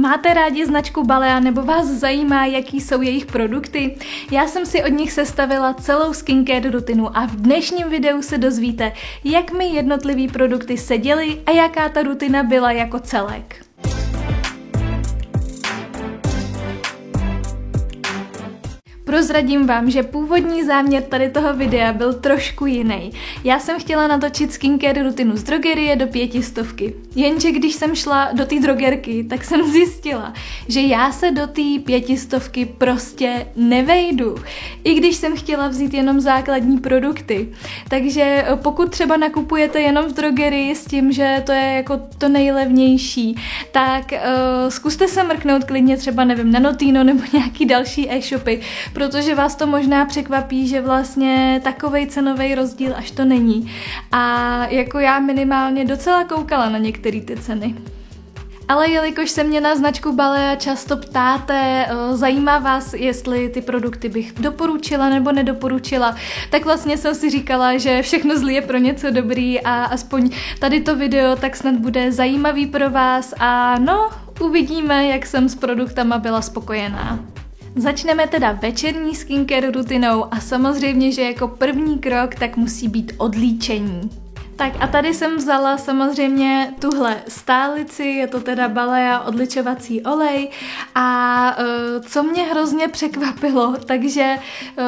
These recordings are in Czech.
Máte rádi značku Balea nebo vás zajímá, jaký jsou jejich produkty? Já jsem si od nich sestavila celou skincare rutinu a v dnešním videu se dozvíte, jak mi jednotlivý produkty seděly a jaká ta rutina byla jako celek. Prozradím vám, že původní záměr tady toho videa byl trošku jiný. Já jsem chtěla natočit skincare rutinu z drogerie do 500. Jenže když jsem šla do té drogerky, tak jsem zjistila, že já se do té 500 prostě nevejdu. I když jsem chtěla vzít jenom základní produkty. Takže pokud třeba nakupujete jenom v drogerii s tím, že to je jako to nejlevnější, tak zkuste se mrknout klidně třeba, nevím, na Notino nebo nějaký další e-shopy, protože vás to možná překvapí, že vlastně takovej cenový rozdíl až to není. A jako já minimálně docela koukala na některé ty ceny. Ale jelikož se mě na značku Balea často ptáte, zajímá vás, jestli ty produkty bych doporučila nebo nedoporučila, tak vlastně jsem si říkala, že všechno zlý je pro něco dobrý a aspoň tady to video tak snad bude zajímavý pro vás a no, uvidíme, jak jsem s produktama byla spokojená. Začneme teda večerní skincare rutinou a samozřejmě, že jako první krok tak musí být odlíčení. Tak a tady jsem vzala samozřejmě tuhle stálici, je to teda Balea odličovací olej a co mě hrozně překvapilo, takže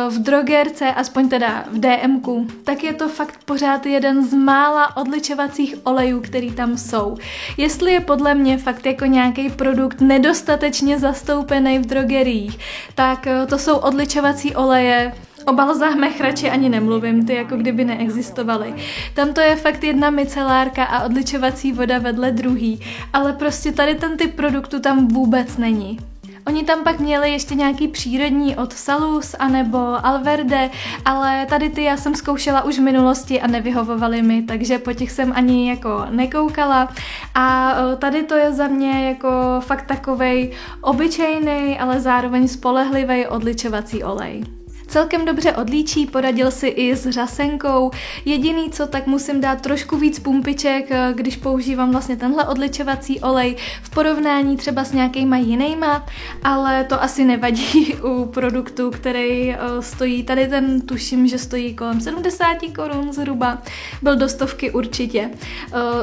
v drogerce, aspoň teda v DMku, tak je to fakt pořád jeden z mála odličovacích olejů, který tam jsou. Jestli je podle mě fakt jako nějaký produkt nedostatečně zastoupený v drogeriích, tak to jsou odličovací oleje. O balzámech radši ani nemluvím, ty jako kdyby neexistovaly. Tam to je fakt jedna micelárka a odličovací voda vedle druhý, ale prostě tady ten typ produktu tam vůbec není. Oni tam pak měli ještě nějaký přírodní od Salus anebo Alverde, ale tady ty já jsem zkoušela už v minulosti a nevyhovovaly mi, takže po těch jsem ani jako nekoukala. A tady to je za mě jako fakt takovej obyčejný, ale zároveň spolehlivý odličovací olej. Celkem dobře odlíčí, poradil si i s řasenkou. Jediný co, tak musím dát trošku víc pumpiček, když používám vlastně tenhle odličovací olej v porovnání třeba s nějakýma jinýma, ale to asi nevadí u produktu, který stojí, tady ten tuším, že stojí kolem 70 korun zhruba, byl do 100 určitě.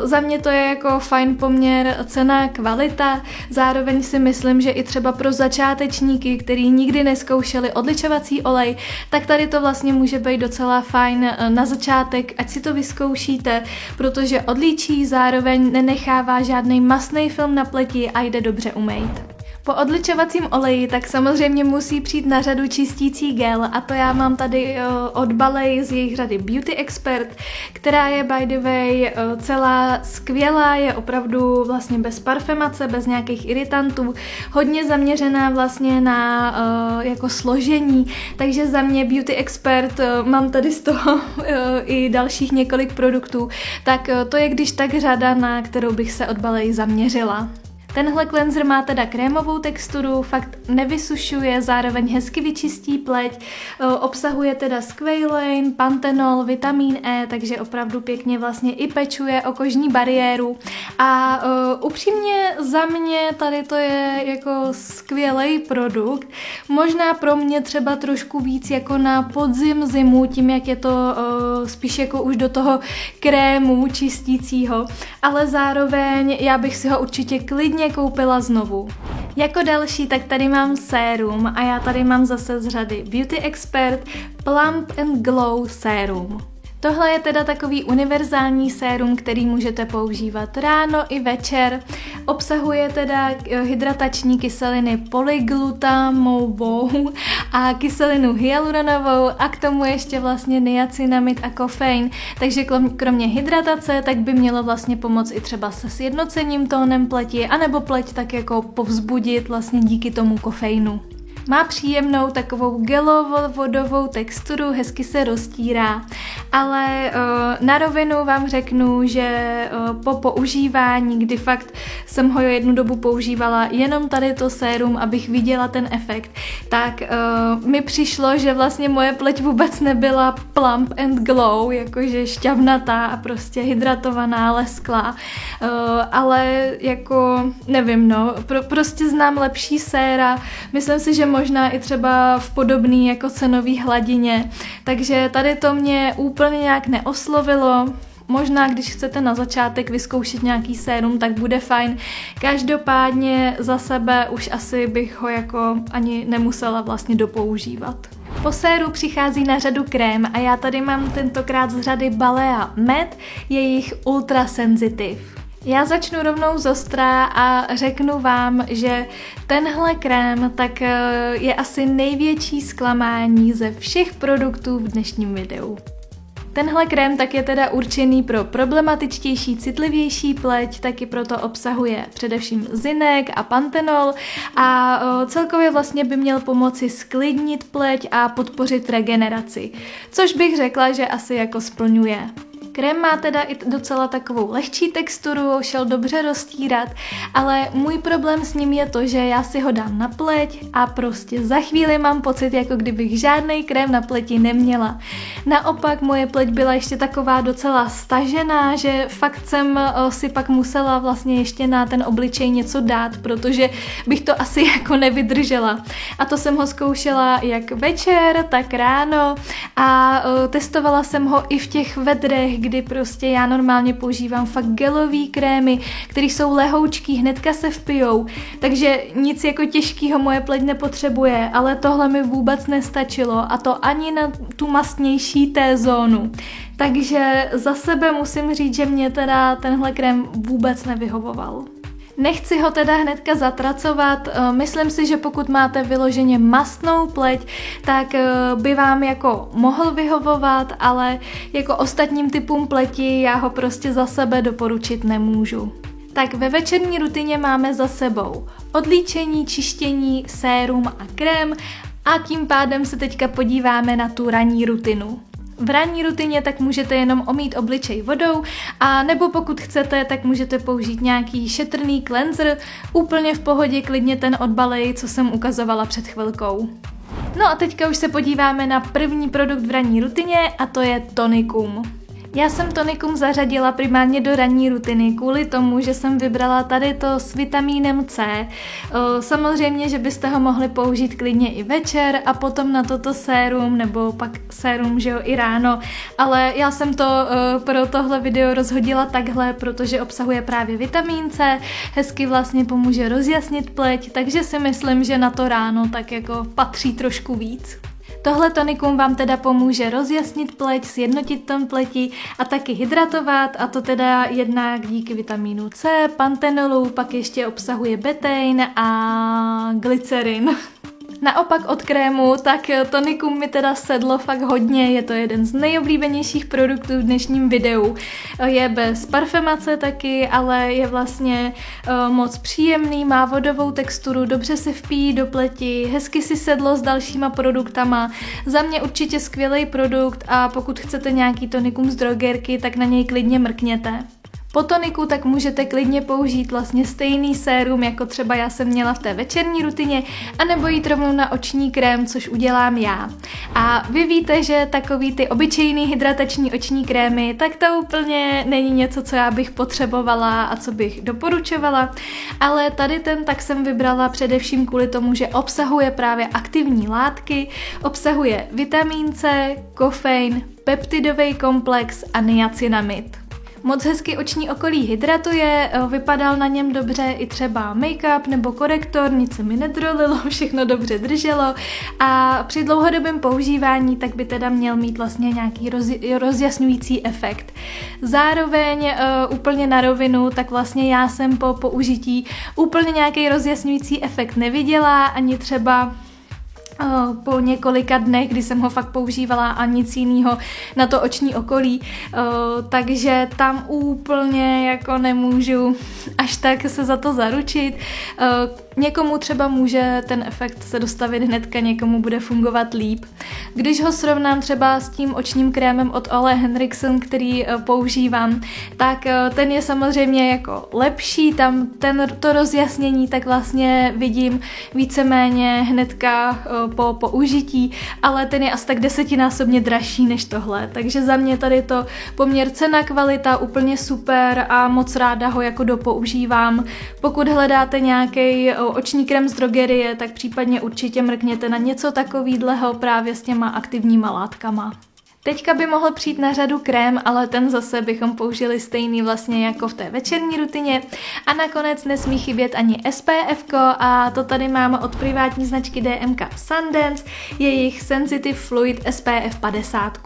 Za mě to je jako fajn poměr cena kvalita, zároveň si myslím, že i třeba pro začátečníky, kteří nikdy nezkoušeli odličovací olej, tak tady to vlastně může být docela fajn na začátek, ať si to vyzkoušíte, protože odlíčí, zároveň nenechává žádný masný film na pleti a jde dobře umýt. Po odličovacím oleji tak samozřejmě musí přijít na řadu čistící gel a to já mám tady od Balei z jejich řady Beauty Expert, která je by the way celá skvělá, je opravdu vlastně bez parfemace, bez nějakých iritantů, hodně zaměřená vlastně na jako složení, takže za mě Beauty Expert, mám tady z toho i dalších několik produktů, tak to je když tak řada, na kterou bych se od Balei zaměřila. Tenhle cleanser má teda krémovou texturu, fakt nevysušuje, zároveň hezky vyčistí pleť, obsahuje teda squalane, pantenol, vitamin E, takže opravdu pěkně vlastně i pečuje o kožní bariéru a upřímně za mě tady to je jako skvělej produkt, možná pro mě třeba trošku víc jako na podzim, zimu, tím jak je to spíš jako už do toho krému čistícího, ale zároveň já bych si ho určitě klidně koupila znovu. Jako další tak tady mám sérum a já tady mám zase z řady Beauty Expert Plump and Glow sérum. Tohle je teda takový univerzální sérum, který můžete používat ráno i večer. Obsahuje teda hydratační kyseliny polyglutamovou a kyselinu hyaluronovou a k tomu ještě vlastně niacinamid a kofein. Takže kromě hydratace tak by mělo vlastně pomoct i třeba se sjednocením tónem pleti anebo pleť tak jako povzbudit vlastně díky tomu kofeinu. Má příjemnou takovou gelovo-vodovou texturu, hezky se roztírá, ale na rovinu vám řeknu, že po používání, kdy fakt jsem ho jednu dobu používala jenom tady to sérum, abych viděla ten efekt, tak mi přišlo, že vlastně moje pleť vůbec nebyla plump and glow, jakože šťavnatá a prostě hydratovaná, lesklá, ale jako nevím, no, prostě znám lepší séra, myslím si, že možná i třeba v podobný jako cenový hladině, takže tady to mě úplně nějak neoslovilo. Možná, když chcete na začátek vyzkoušet nějaký sérum, tak bude fajn. Každopádně za sebe už asi bych ho jako ani nemusela vlastně dopoužívat. Po séru přichází na řadu krém a já tady mám tentokrát z řady Balea Med, jejich Ultra Sensitive. Já začnu rovnou zostra a řeknu vám, že tenhle krém tak je asi největší zklamání ze všech produktů v dnešním videu. Tenhle krém tak je teda určený pro problematičtější, citlivější pleť, taky proto obsahuje především zinek a pantenol a celkově vlastně by měl pomoci sklidnit pleť a podpořit regeneraci, což bych řekla, že asi jako splňuje. Krém má teda i docela takovou lehčí texturu, šel dobře roztírat, ale můj problém s ním je to, že já si ho dám na pleť a prostě za chvíli mám pocit, jako kdybych žádný krém na pleti neměla. Naopak moje pleť byla ještě taková docela stažená, že fakt jsem si pak musela vlastně ještě na ten obličej něco dát, protože bych to asi jako nevydržela. A to jsem ho zkoušela jak večer, tak ráno a testovala jsem ho i v těch vedrech, kdy prostě já normálně používám fakt gelový krémy, které jsou lehoučký, hnedka se vpijou, takže nic jako těžkýho moje pleť nepotřebuje, ale tohle mi vůbec nestačilo a to ani na tu mastnější T-zónu. Takže za sebe musím říct, že mě teda tenhle krém vůbec nevyhovoval. Nechci ho teda hnedka zatracovat, myslím si, že pokud máte vyloženě mastnou pleť, tak by vám jako mohl vyhovovat, ale jako ostatním typům pleti já ho prostě za sebe doporučit nemůžu. Tak ve večerní rutině máme za sebou odlíčení, čištění, sérum a krém a tím pádem se teďka podíváme na tu ranní rutinu. V ranní rutině tak můžete jenom omýt obličej vodou a nebo pokud chcete, tak můžete použít nějaký šetrný cleanser, úplně v pohodě, klidně ten od Balei, co jsem ukazovala před chvilkou. No a teďka už se podíváme na první produkt v ranní rutině a to je tonikum. Já jsem tonikum zařadila primárně do ranní rutiny kvůli tomu, že jsem vybrala tady to s vitamínem C. Samozřejmě, že byste ho mohli použít klidně i večer a potom na toto sérum, nebo pak sérum, že jo, i ráno, ale já jsem to pro tohle video rozhodila takhle, protože obsahuje právě vitamín C, hezky vlastně pomůže rozjasnit pleť, takže si myslím, že na to ráno tak jako patří trošku víc. Tohle tonikum vám teda pomůže rozjasnit pleť, sjednotit ton pleti a taky hydratovat, a to teda jednak díky vitamínu C, pantenolu, pak ještě obsahuje betain a glycerin. Naopak od krému, tak tonikum mi teda sedlo fakt hodně, je to jeden z nejoblíbenějších produktů v dnešním videu. Je bez parfemace taky, ale je vlastně moc příjemný, má vodovou texturu, dobře se vpíjí do pleti, hezky si sedlo s dalšíma produktama. Za mě určitě skvělý produkt a pokud chcete nějaký tonikum z drogerky, tak na něj klidně mrkněte. Po toniku tak můžete klidně použít vlastně stejný sérum, jako třeba já jsem měla v té večerní rutině, anebo jít rovnou na oční krém, což udělám já. A vy víte, že takový ty obyčejný hydratační oční krémy, tak to úplně není něco, co já bych potřebovala a co bych doporučovala, ale tady ten tak jsem vybrala především kvůli tomu, že obsahuje právě aktivní látky, obsahuje vitamín C, kofein, peptidový komplex a niacinamid. Moc hezky oční okolí hydratuje, vypadal na něm dobře i třeba make-up nebo korektor, nic se mi nedrolilo, všechno dobře drželo a při dlouhodobém používání tak by teda měl mít vlastně nějaký rozjasňující efekt. Zároveň úplně na rovinu, tak vlastně já jsem po použití úplně nějaký rozjasňující efekt neviděla, ani třeba po několika dnech, kdy jsem ho fakt používala a nic jiného na to oční okolí, takže tam úplně jako nemůžu až tak se za to zaručit. Někomu třeba může ten efekt se dostavit hnedka, někomu bude fungovat líp. Když ho srovnám třeba s tím očním krémem od Ole Henriksen, který používám, tak ten je samozřejmě jako lepší, tam to rozjasnění tak vlastně vidím víceméně hnedka po použití, ale ten je asi tak 10násobně dražší než tohle, takže za mě tady to poměr cena kvalita úplně super a moc ráda ho jako dopoužívám. Pokud hledáte nějaký oční krém z drogerie, tak případně určitě mrkněte na něco takovýhleho právě s těma aktivníma látkama. Teďka by mohl přijít na řadu krém, ale ten zase bychom použili stejný vlastně jako v té večerní rutině. A nakonec nesmí chybět ani SPF a to tady máme od privátní značky DMK Sundance, jejich Sensitive Fluid SPF 50.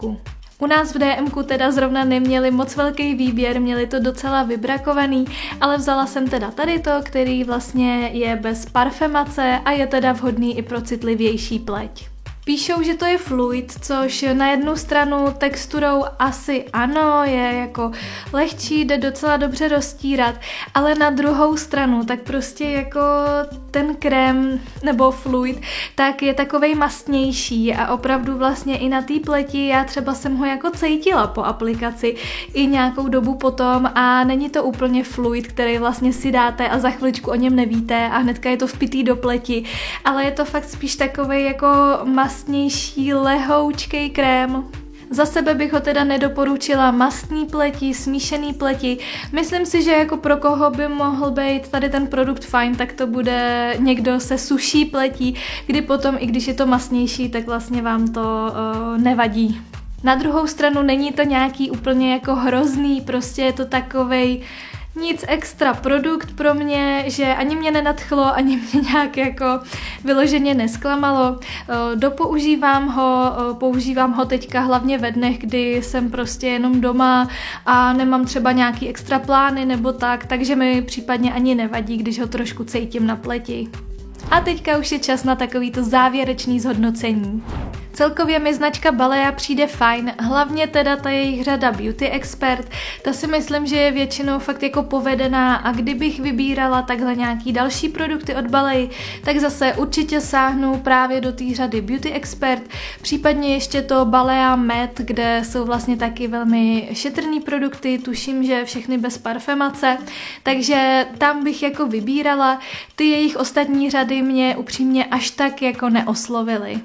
U nás v DMku teda zrovna neměli moc velký výběr, měli to docela vybrakovaný, ale vzala jsem teda tady to, který vlastně je bez parfemace a je teda vhodný i pro citlivější pleť. Píšou, že to je fluid, což na jednu stranu texturou asi ano, je jako lehčí, jde docela dobře roztírat, ale na druhou stranu tak prostě jako ten krém nebo fluid tak je takovej mastnější a opravdu vlastně i na té pleti já třeba jsem ho jako cítila po aplikaci i nějakou dobu potom a není to úplně fluid, který vlastně si dáte a za chviličku o něm nevíte a hnedka je to vpitý do pleti, ale je to fakt spíš takovej jako mastnější, lehoučkej krém. Za sebe bych ho teda nedoporučila mastný pleti, smíšený pleti. Myslím si, že jako pro koho by mohl být tady ten produkt fajn, tak to bude někdo se suší pletí, kdy potom, i když je to mastnější, tak vlastně vám to nevadí. Na druhou stranu není to nějaký úplně jako hrozný, prostě je to takovej nic extra produkt pro mě, že ani mě nenadchlo, ani mě nějak jako vyloženě nesklamalo. Používám ho teďka hlavně ve dnech, kdy jsem prostě jenom doma a nemám třeba nějaký extra plány nebo tak, takže mi případně ani nevadí, když ho trošku cítím na pleti. A teďka už je čas na takovýto závěrečný zhodnocení. Celkově mi značka Balea přijde fajn, hlavně teda ta jejich řada Beauty Expert, ta si myslím, že je většinou fakt jako povedená a kdybych vybírala takhle nějaký další produkty od Balei, tak zase určitě sáhnu právě do té řady Beauty Expert, případně ještě to Balea Matte, kde jsou vlastně taky velmi šetrný produkty, tuším, že všechny bez parfemace, takže tam bych jako vybírala, ty jejich ostatní řady mě upřímně až tak jako neoslovily.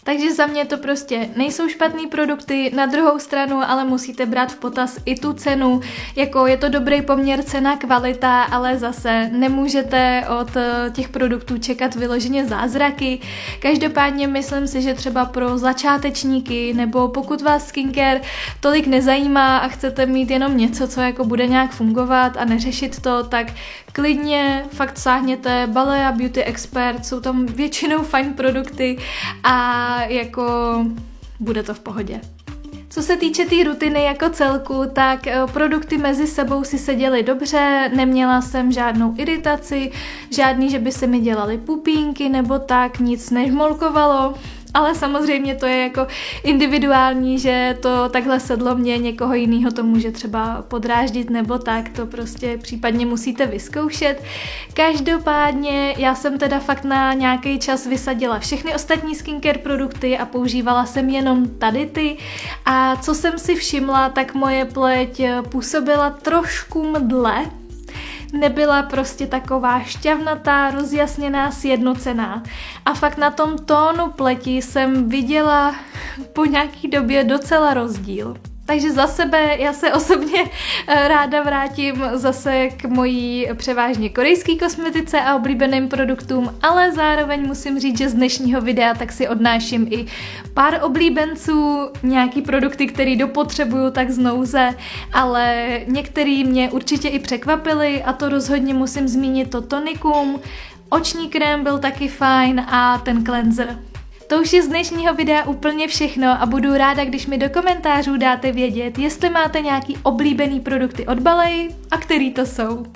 Takže za mě to prostě nejsou špatný produkty, na druhou stranu ale musíte brát v potaz i tu cenu, jako je to dobrý poměr cena kvalita, ale zase nemůžete od těch produktů čekat vyloženě zázraky. Každopádně myslím si, že třeba pro začátečníky nebo pokud vás skincare tolik nezajímá a chcete mít jenom něco, co jako bude nějak fungovat a neřešit to, tak klidně fakt sáhněte Balea Beauty Expert, jsou tam většinou fajn produkty a jako bude to v pohodě. Co se týče té rutiny jako celku, tak produkty mezi sebou si seděly dobře, neměla jsem žádnou iritaci, žádný, že by se mi dělaly pupínky nebo tak, nic nežmolkovalo. Ale samozřejmě to je jako individuální, že to takhle sedlo mě, někoho jiného to může třeba podráždit nebo tak, to prostě případně musíte vyzkoušet. Každopádně já jsem teda fakt na nějaký čas vysadila všechny ostatní skincare produkty a používala jsem jenom tady ty. A co jsem si všimla, tak moje pleť působila trošku mdle. Nebyla prostě taková šťavnatá, rozjasněná, sjednocená. A fakt na tom tónu pleti jsem viděla po nějaký době docela rozdíl. Takže za sebe já se osobně ráda vrátím zase k mojí převážně korejské kosmetice a oblíbeným produktům, ale zároveň musím říct, že z dnešního videa tak si odnáším i pár oblíbenců, nějaký produkty, který dopotřebuju tak z nouze, ale některý mě určitě i překvapily a to rozhodně musím zmínit to tonikum, oční krém byl taky fajn a ten cleanser. To už je z dnešního videa úplně všechno a budu ráda, když mi do komentářů dáte vědět, jestli máte nějaký oblíbený produkty od Balei a který to jsou.